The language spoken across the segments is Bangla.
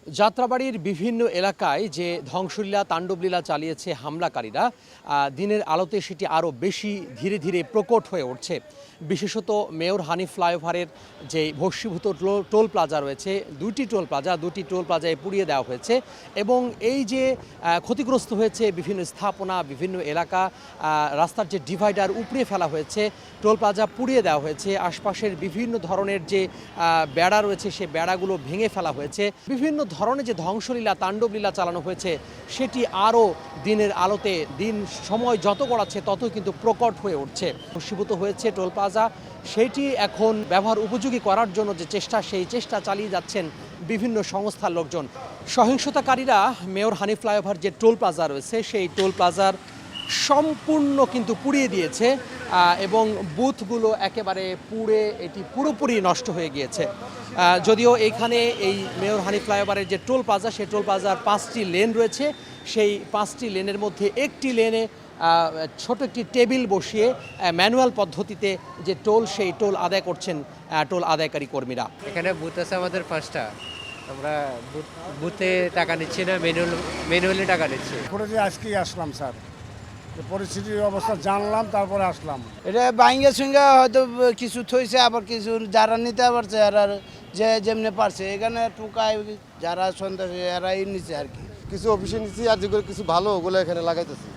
যাত্রাবাড়ির বিভিন্ন এলাকায় যে ধ্বংসলীলা তাণ্ডবলীলা চালিয়েছে হামলাকারীরা দিনের আলোতে সেটি আরও বেশি ধীরে ধীরে প্রকট হয়ে উঠছে। বিশেষত মেয়র হানিফ ফ্লাইওভারের যে ভস্মীভূত টোল প্লাজা রয়েছে, দুটি টোল প্লাজায় পুড়িয়ে দেওয়া হয়েছে এবং এই যে ক্ষতিগ্রস্ত হয়েছে বিভিন্ন স্থাপনা, বিভিন্ন এলাকা, রাস্তার যে ডিভাইডার উপড়ে ফেলা হয়েছে, টোল প্লাজা পুড়িয়ে দেওয়া হয়েছে, আশপাশের বিভিন্ন ধরনের যে বেড়া রয়েছে সে বেড়াগুলো ভেঙে ফেলা হয়েছে, বিভিন্ন ধরনের যে ধ্বংসলীলা তাণ্ডবলীলা চালানো হয়েছে সেটি আরও দিনের আলোতে সময় যত গড়াচ্ছে ততই কিন্তু প্রকট হয়ে উঠছে। ভস্মীভূত হয়েছে টোল প্লাজা, সেটি এখন ব্যবহার উপযোগী করার জন্য যে সেই চেষ্টা চালিয়ে যাচ্ছেন বিভিন্ন সংস্থার লোকজন। সহিংসতাকারীরা মেয়র হানিফ ফ্লাইওভার যে টোল প্লাজা রয়েছে সেই টোল প্লাজার সম্পূর্ণ কিন্তু পুড়িয়ে দিয়েছে এবং বুথগুলো একেবারে এটি পুরোপুরি নষ্ট হয়ে গিয়েছে। যদিও এইখানে এই মেয়র হানিফ ফ্লাইওভারের যে টোল প্লাজা সেই টোল প্লাজার 5টি লেন রয়েছে, সেই 5টি লেনের মধ্যে একটি লেনে ছোট একটি টেবিল বসিয়ে ম্যানুয়াল পদ্ধতিতে যে সেই টোল আদায় করছেন টোল আদায়কারী কর্মীরা। এখানে বুথ আছে আমাদের 5টা, আমরা বুথে টাকা নিচ্ছি না, ম্যানুয়ালি টাকা নিচ্ছি। আজকেই আসলাম স্যার, পরিস্থিতির অবস্থা জানলাম তারপরে আসলাম। এটা বাইঙ্গা সঙ্গে হয়তো কিছু থইছে, আবার কিছু যারা নিতে পারছে আর যে যেমনি পারছে এখানে টুকায় যারা সন্ত্রাসী এরাই নিচ্ছে আর কি। কিছু অফিসে নিচ্ছি আর যেগুলো কিছু ভালো ওগুলো এখানে লাগাইতেছি।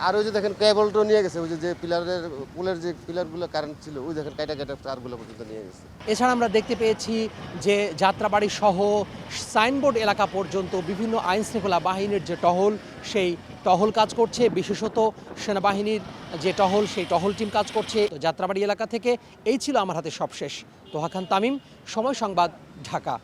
আর ওই যে দেখেন কেবলটা নিয়ে গেছে, ওই যে পুলের যে পিলারগুলো কারেন্ট ছিল ওই দেখেন কাটা তারগুলো পর্যন্ত নিয়ে গেছে। এছাড়া আমরা দেখতে পেয়েছি যে যাত্রাবাড়ি সহ সাইনবোর্ড এলাকা পর্যন্ত বিভিন্ন আইন শৃঙ্খলা বাহিনীর যে টহল, সেই টহল কাজ করছে। বিশেষত সেনাবাহিনীর যে টহল, সেই টহল টিম কাজ করছে যাত্রাবাড়ি এলাকা থেকে। এই ছিল আমার হাতে সবশেষ। তোহা খান তামিম, সময় সংবাদ, ঢাকা।